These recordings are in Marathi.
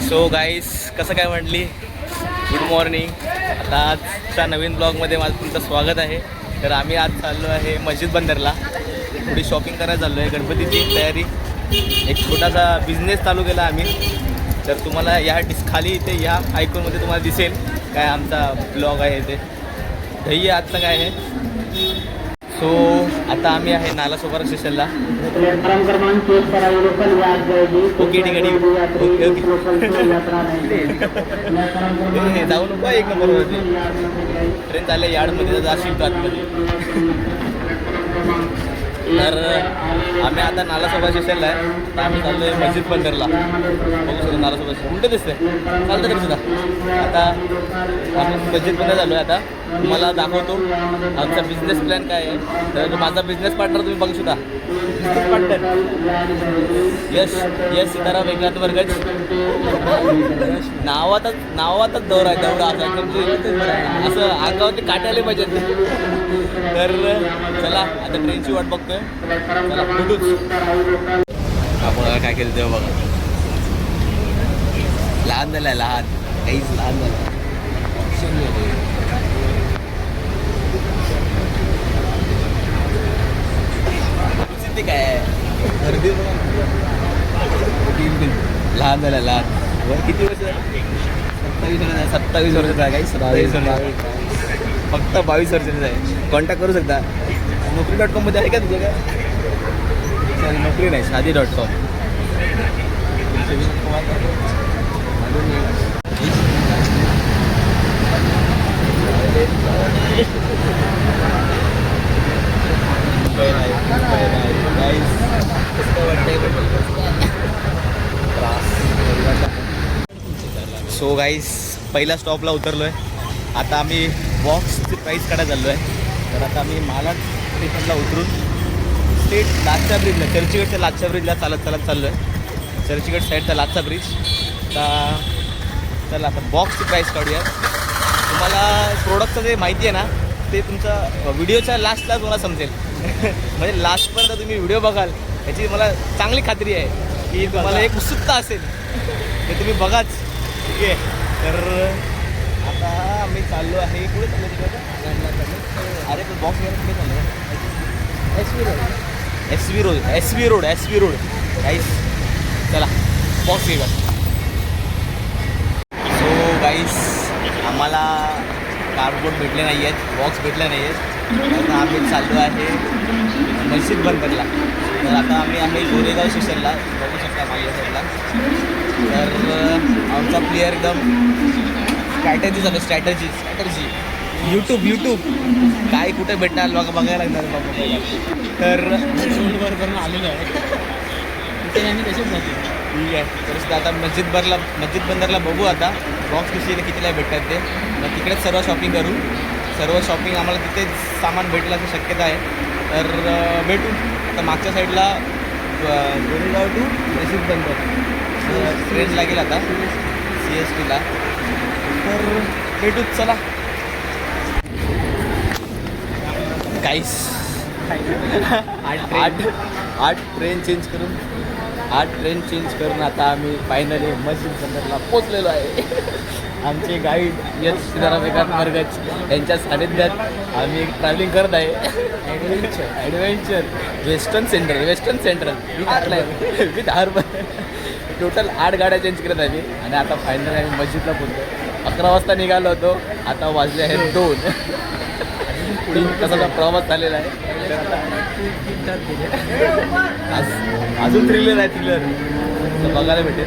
सो गाईस कसं काय म्हटली गुड मॉर्निंग. आता आजच्या नवीन ब्लॉगमध्ये माझं तुमचं स्वागत आहे. तर आम्ही आज चाललो आहे मस्जिद बंदरला, थोडी शॉपिंग करायला चाललो आहे. गणपतीची तयारी, एक छोटासा बिझनेस चालू केला आम्ही. तर तुम्हाला या खाली इथे या आयकॉनमध्ये तुम्हाला दिसेल काय आमचा ब्लॉग आहे ते ध्येय आजचं काय आहे. सो आता आम्ही आहे नालासोपारा स्टेशनला. ओके ठीक आहे ओके ओके जाऊ नको एक नंबरवरती ट्रेन चालले यार्डमध्ये जाशील आतमध्ये. तर आम्ही आता नालासोपारा स्टेशनला आहे. तर आम्ही चाललो आहे मस्जिद बंदरला. बघू शकतो नालासोपारा स्टेशन उलटं दिसतंय चालतं तरी सुद्धा. आता आम्ही मस्जिद बंदर झालो आहे. आता तुम्हाला दाखवतो आमचा बिझनेस प्लॅन काय आहे. तर माझा बिझनेस पार्टनर तुम्ही बघू शकता, बिझनेस पार्टनर यश सीताराम एकनाथ वर्गज. नावातच दौरा आहे तेवढा असा असं अंगावरती काटे आले पाहिजे. तर चला आता ट्रेनची वाट बघतोय. चला भेटूच. आपण काय केलं तेव्हा बघा, लहान झालं आहे, लहान काहीच लहान झालं. ते काय गर्दी लहान झालं, लहान. किती वर्ष झालं? 27 वर्षाचा आहे. काही 27 वर्ष, फक्त 22 वर्षाचा आहे. कॉन्टॅक्ट करू शकता. नोकरी.com मध्ये आहे का तुझं काय? सॉरी नोकरी नाही, शादी.com. सो गाईस पहिल्या स्टॉपला उतरलो आहे. आता आम्ही बॉक्सची प्राईस काढायला चाललो आहे. तर आता आम्ही मालाड स्टेशनला उतरून स्टेट लाचच्या ब्रिजला, चर्चगेटच्या लाचच्या ब्रिजला चालत चाललो आहे. चर्चगेट साईडचा लाचचा ब्रिज. आता चला आता बॉक्सची प्राईस काढूया. तुम्हाला प्रोडक्टचं जे माहिती आहे ना ते तुमचा व्हिडिओच्या लास्टला तुम्हाला समजेल. म्हणजे लास्टपर्यंत तुम्ही व्हिडिओ बघाल याची मला चांगली खात्री आहे की तुम्हाला एक उत्सुकता असेल ते तुम्ही बघाच. ठीक आहे. तर आता आम्ही चाललो आहे. कुठे चाललो तिकडे? अरे पण बॉक्स घ्यायला कुठे चाललो? एस व्ही रोड गाईस. चला बॉक्स घेऊया. सो गाईस आम्हाला कार्डबोर्ड भेटले नाही आहेत, बॉक्स भेटले नाही आहेत. आता आम्ही चाललो आहे मस्जिद बंदरला. तर आता आम्ही आहे गोरेगाव स्टेशनला, बघू शकता माझ्या साईडला. तर आमचा प्लेअर एकदम स्ट्रॅटजी झालं, स्ट्रॅटजी यूट्यूब काय कुठे भेटणार बघायला लागणार बाबा. तर रोडवर आलेलो आहे तिथे आम्ही तसेच जातो. ठीक आहे. तर आता मस्जिद बंदरला बघू आता बॉक्स कितीला भेटतात ते. मग तिकडेच सर्व शॉपिंग करू. सर्व शॉपिंग आम्हाला तिथेच सामान भेटेल अशी शक्यता आहे. तर भेटू. आता मागच्या साईडला गोरेगाव टू मस्जिद बंदर ट्रेन लागेल आता CSTला. तर भेटूच. चला काहीच आठ ट्रेन चेंज करून आता आम्ही फायनली मस्जिद बंदरला पोचलेलो आहे. आमचे गाईड यश सीताराम एकनाथ वर्गज यांच्या सानिध्यात आम्ही ट्रॅव्हलिंग करत आहे. Adventure western central with harbour. Total 8 गाड्या चेंज करत आहे. आणि आता फायनली आम्ही मस्जिदला पोचलो. 11 वाजता निघालो होतो, आता वाजले आहेत 2. पुढे कसा प्रवास झालेला आहे. अजून थ्रिलर आहे, थ्रिलर बघायला भेटेल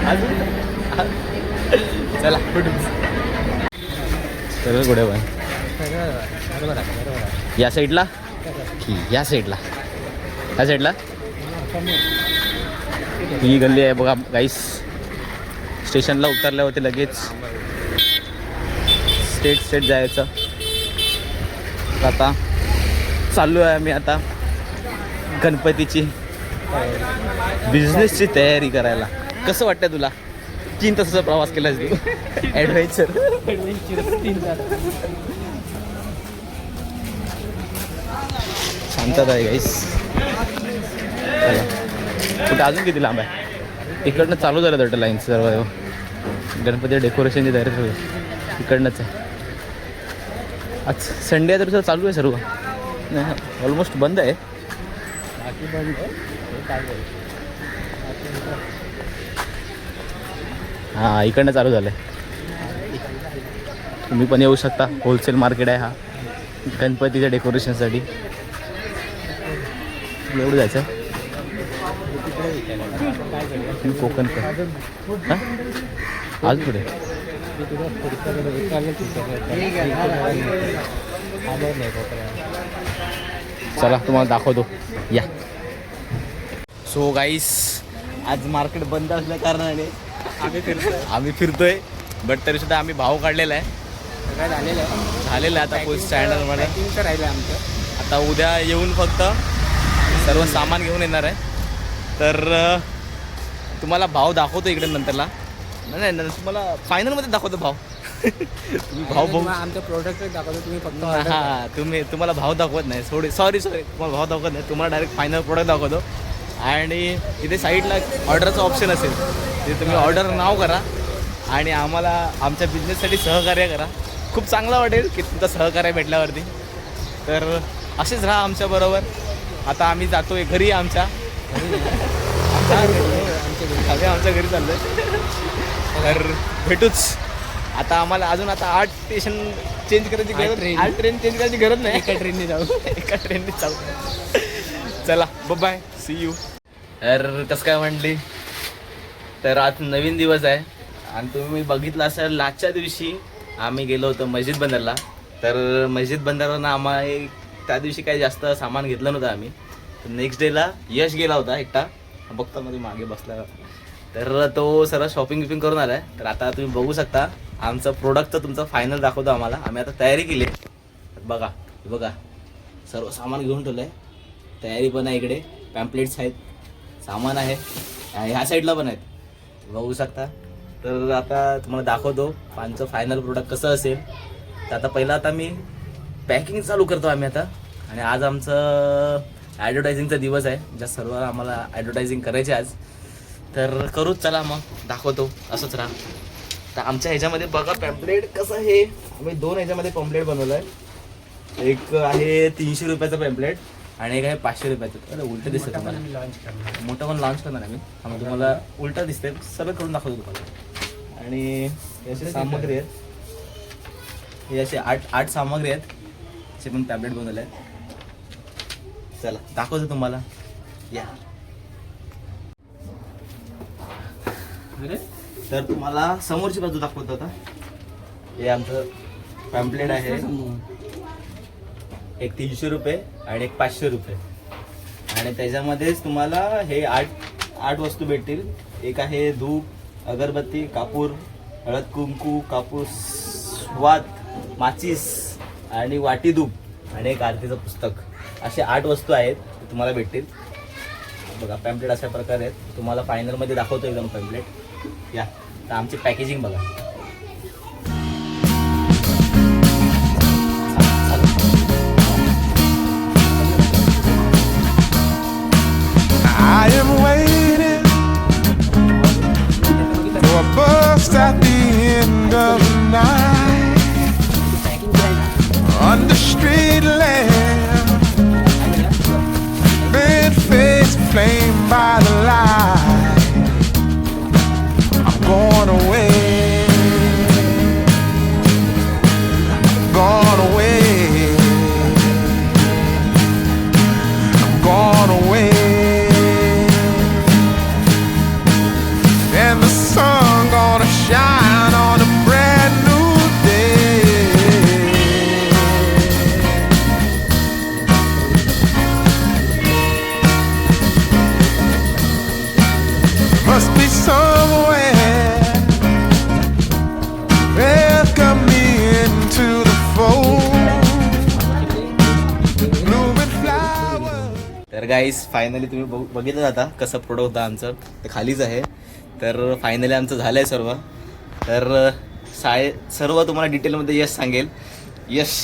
अजून. चला भेटू. सगळं कुठे पण या साईडला की या साईडला ही गल्ली आहे बघा गाईस. स्टेशनला उतरल्या होते लगेच स्टेट जायचं. आता चाललो आहे आम्ही आता गणपतीची बिझनेसची तयारी करायला. कसं वाटतंय तुला? 3 तासाचा प्रवास केलास तू. ॲडव्हेंचर 3 तास. शांतता आहे गाईस. कुठं अजून किती लांब आहे? इकडनं चालू झालं वाटतं लाईन सर्व. गणपती डेकोरेशनची तयारी सर्व इकडनंच आहे. आज संडे तर चालू आहे सर्व. नाही ऑलमोस्ट बंद आहे. हां इकडनं चालू झालं आहे. तुम्ही पण येऊ शकता. होलसेल मार्केट आहे हा गणपतीच्या डेकोरेशनसाठी. एवढं जायचं आहे कोकण हां आज पुढे चला तुम्हाला दाखवतो या. सो गाईस आज मार्केट बंद असल्या कारणाने आम्ही फिरतोय. बट तरीसुद्धा आम्ही भाव काढलेला आहे. झालेलं आहे आता फुल स्टँडर्डमध्ये राहिलं आमचं. आता उद्या येऊन फक्त सर्व सामान घेऊन येणार आहे. तर तुम्हाला भाव दाखवतो इकडे नंतरला. नाही तुम्हाला फायनलमध्ये दाखवतो भाव. तुम्ही भाव बघू आमचं प्रोडक्ट दाखवतो. तुम्ही फक्त हां तुम्हाला भाव दाखवत नाही. सॉरी तुम्हाला भाव दाखवत नाही. तुम्हाला डायरेक्ट फायनल प्रोडक्ट दाखवतो. आणि इथे साईडला ऑर्डरचं ऑप्शन असेल ते तुम्ही ऑर्डर नाव करा आणि आम्हाला आमच्या बिझनेससाठी सहकार्य करा. खूप चांगलं वाटेल की तुमचं सहकार्य भेटल्यावरती. तर असेच राहा आमच्याबरोबर. आता आम्ही जातो आहे घरी. आमच्या घरी चाललो आहे. तर भेटूच. आता आम्हाला अजून आता 8 स्टेशन चेंज करायची गरज नाही. 8 ट्रेन चेंज करायची गरज नाही. एका ट्रेनने जाऊ. चला बाय सी यू. तर कसं काय म्हटली तर आज नवीन दिवस आहे आणि तुम्ही बघितलं असेल लास्टच्या दिवशी आम्ही गेलो होतो मस्जिद बंदरला. तर मस्जिद बंदरवरनं आम्हाला त्या दिवशी काही जास्त सामान घेतलं नव्हतं आम्ही. तर नेक्स्ट डेला यश गेला होता एकटा. बघता मध्ये मागे बसला. तर तो सर्व शॉपिंग करून आला आहे. तर आता तुम्ही बघू शकता आमचं प्रोडक्ट तर तुमचं फायनल दाखवतो आम्हाला. आम्ही आता तयारी केली आहे. बघा सर्व सामान घेऊन ठेवलं आहे. तयारी पण आहे. इकडे पॅम्पलेट्स आहेत. सामान आहे. ह्या साईडला पण आहेत. बघू शकता. तर आता तुम्हाला दाखवतो आमचं फायनल प्रोडक्ट कसं असेल. तर आता मी पॅकिंग चालू करतो आम्ही आता. आणि आज आमचं ॲडव्हर्टायझिंगचा दिवस आहे. ज्या सर्व आम्हाला ॲडव्हर्टायझिंग करायची आज. तर करूच. चला मग दाखवतो. असंच राहा. तर आमच्या ह्याच्यामध्ये बघा पॅम्पलेट कसं आहे. आम्ही 2 ह्याच्यामध्ये पॅम्पलेट बनवलं आहे. एक आहे 300 रुपयाचं पॅम्पलेट आणि एक आहे 500 रुपयाचं. उलटं दिसतं तुम्हाला. मोठं पण लॉन्च करणार आम्ही. आम्ही तुम्हाला उलटं दिसतंय. सगळं करून दाखवतो तुम्हाला. आणि याचे सामग्री आहेत. हे असे 8 सामग्री आहेत. असे पण टॅबलेट बनवले आहेत. चला दाखवतो तुम्हाला या. तर तुम्हाला समोरची बाजू दाखवतो आता. हे आमचं पॅम्पलेट आहे. एक 300 रुपये आणि एक 500 रुपये. आणि त्याच्यामध्येच तुम्हाला हे 8 वस्तू भेटतील. एक आहे धूप, अगरबत्ती, कापूर, हळद कुंकू, कापूस, वात, माचीस आणि वाटी धूप आणि एक आरतीचं पुस्तक. असे 8 वस्तू आहेत ते तुम्हाला भेटतील. बघा पॅम्पलेट अशा प्रकारे आहेत. तुम्हाला फायनलमध्ये दाखवतो एकदम पॅम्पलेट या. तर आमची पॅकेजिंग बघा. I am waiting for a bus at the end of the night under street lamp, red face flamed by the light. I'm going away, gone away, I'm gone away. And the sun gonna shine on a brand new day. Must be somewhere welcome me into the fold. Blooming flowers. तर गाईस फायनली तुम्ही बघितलं आता कसं प्रोडक्ट होतं आमचं. ते खालीच आहे. तर फायनली आमचं झालं आहे सर्व. तर सर्व तुम्हाला डिटेलमध्ये यश सांगेल. यश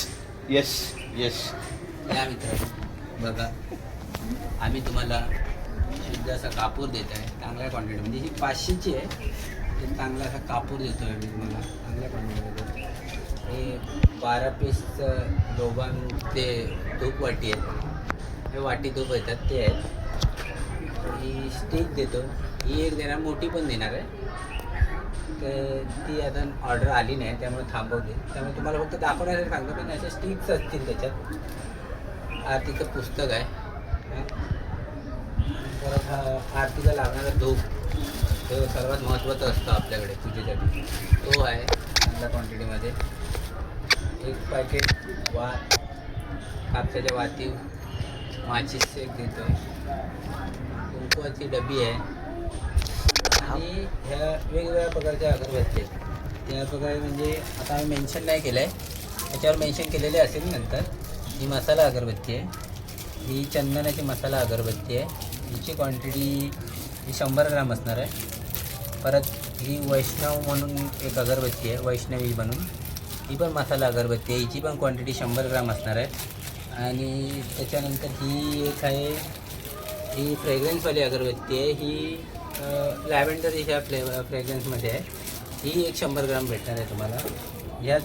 यश यश या मित्र बघा आम्ही तुम्हाला म्हणजे असा कापूर देत आहे चांगल्या क्वांटिटी. म्हणजे ही 500ची आहे. हे चांगला असा कापूर देतो आहे मी तुम्हाला चांगल्या क्वांटिटीमध्ये. हे 12 पीसचं दोघां ते धूप वाटी आहेत. हे वाटी धूप येतात ते आहेत. ही स्टिक देतो. ही एक देणार, मोठी पण देणार आहे. तर ती आता ऑर्डर आली नाही त्यामुळे थांबवली. त्यामुळे तुम्हाला फक्त दाखवण्यासाठी सांगतो. पण अशा स्टिक्स असतील त्याच्यात. आरतीचं पुस्तक आहे. परत हा आरतीला लागणारा धूप तो सर्वात महत्त्वाचा असतो आपल्याकडे पूजेसाठी. तो आहे चांगल्या क्वांटिटीमध्ये. एक पॅकेट कापसाच्या वाती माचीस एक देतो आहे. कुंकवाची डबी आहे. आणि ह्या वेगवेगळ्या प्रकारच्या अगरबत्ती आहेत. त्या प्रकारे म्हणजे आता आम्ही मेन्शन नाही केलं आहे. त्याच्यावर मेन्शन केलेले असेल नंतर. ही मसाला अगरबत्ती आहे. ही चंदनाची मसाला अगरबत्ती आहे. हिची क्वांटिटी ही 100 ग्राम असणार आहे. परत ही वैष्णव म्हणून एक अगरबत्ती आहे, वैष्णवी बनून. ही पण मसाला अगरबत्ती आहे. हिची पण क्वांटिटी 100 ग्राम असणार आहे. आणि त्याच्यानंतर ही एक आहे, ही फ्रेग्रन्सवाली अगरबत्ती आहे. ही लॅव्हेंडर ह्या फ्रेग्रन्समध्ये आहे. ही एक 100 ग्राम भेटणार आहे तुम्हाला. ह्यात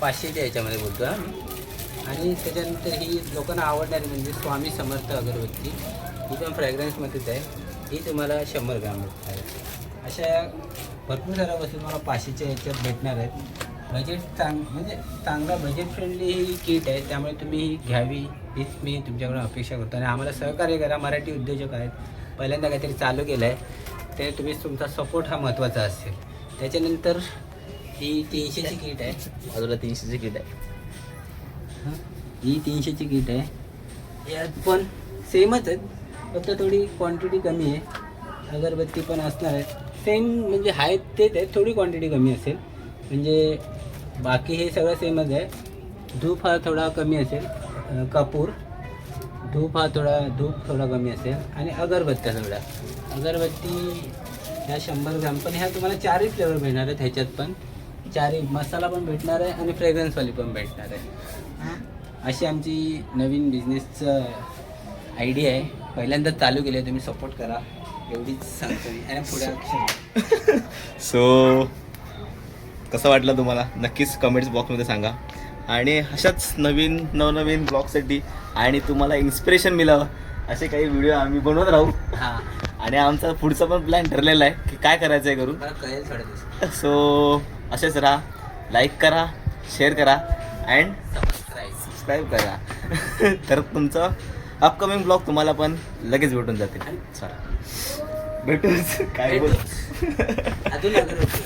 500च्या याच्यामध्ये बोलतो आम्ही. आणि त्याच्यानंतर ही लोकांना आवडणारी म्हणजे स्वामी समर्थ अगरबत्ती. ही पण फ्रॅग्रन्समध्येच आहे. ही तुम्हाला 100 ग्राम भेटणार आहे. अशा भरपूर साऱ्या वस्तू तुम्हाला 500च्या याच्यात भेटणार आहेत. बजेट म्हणजे चांगला बजेट फ्रेंडली ही किट आहे. त्यामुळे तुम्ही ही घ्यावी हीच मी तुमच्याकडून अपेक्षा करतो. आणि आम्हाला सहकार्य करा. मराठी उद्योजक आहेत, पहिल्यांदा काहीतरी चालू केलं आहे. ते तुम्ही तुमचा सपोर्ट हा महत्त्वाचा असेल. त्याच्यानंतर ही 300ची किट आहे. बाजूला 300ची किट आहे. ही 300ची किट आहे. यात पण सेमच आहेत, फक्त थोडी क्वांटिटी कमी आहे. अगरबत्ती पण असणार आहे सेम, म्हणजे आहेत तेच आहे, थोडी क्वांटिटी कमी असेल. म्हणजे बाकी हे सगळं सेमच आहे. धूप हा थोडा कमी असेल. कापूर धूप थोडा कमी असेल. आणि अगरबत्त्या थोड्या अगरबत्ती ह्या 100 ग्राम. पण ह्या तुम्हाला 4ही फ्लेवर भेटणार आहेत. ह्याच्यात पण 4ही मसाला पण भेटणार आहे आणि फ्रेग्रन्सवाली पण भेटणार आहे. अशी आमची नवीन बिझनेसचं आयडिया आहे. पहिल्यांदाच चालू केली आहे. तुम्ही सपोर्ट करा एवढीच सांगतो मी. आणि पुढे सो कसं वाटलं तुम्हाला नक्कीच कमेंट्स बॉक्समध्ये सांगा. आणि अशाच नवनवीन ब्लॉगसाठी आणि तुम्हाला इन्स्पिरेशन मिळावं असे काही व्हिडिओ आम्ही बनवत राहू. हां, आणि आमचा पुढचा पण प्लॅन ठरलेला आहे की काय करायचं आहे करून. मला कळेल थोड्या दिवसात. सो असेच राहा, लाईक करा, शेअर करा अँड सबस्क्राईब करा. तर तुमचं अपकमिंग ब्लॉग तुम्हाला पण लगेच भेटून जातील. भेटूच काय बोल. अजून अगरबत्ती.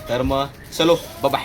तर मग चलो बाय.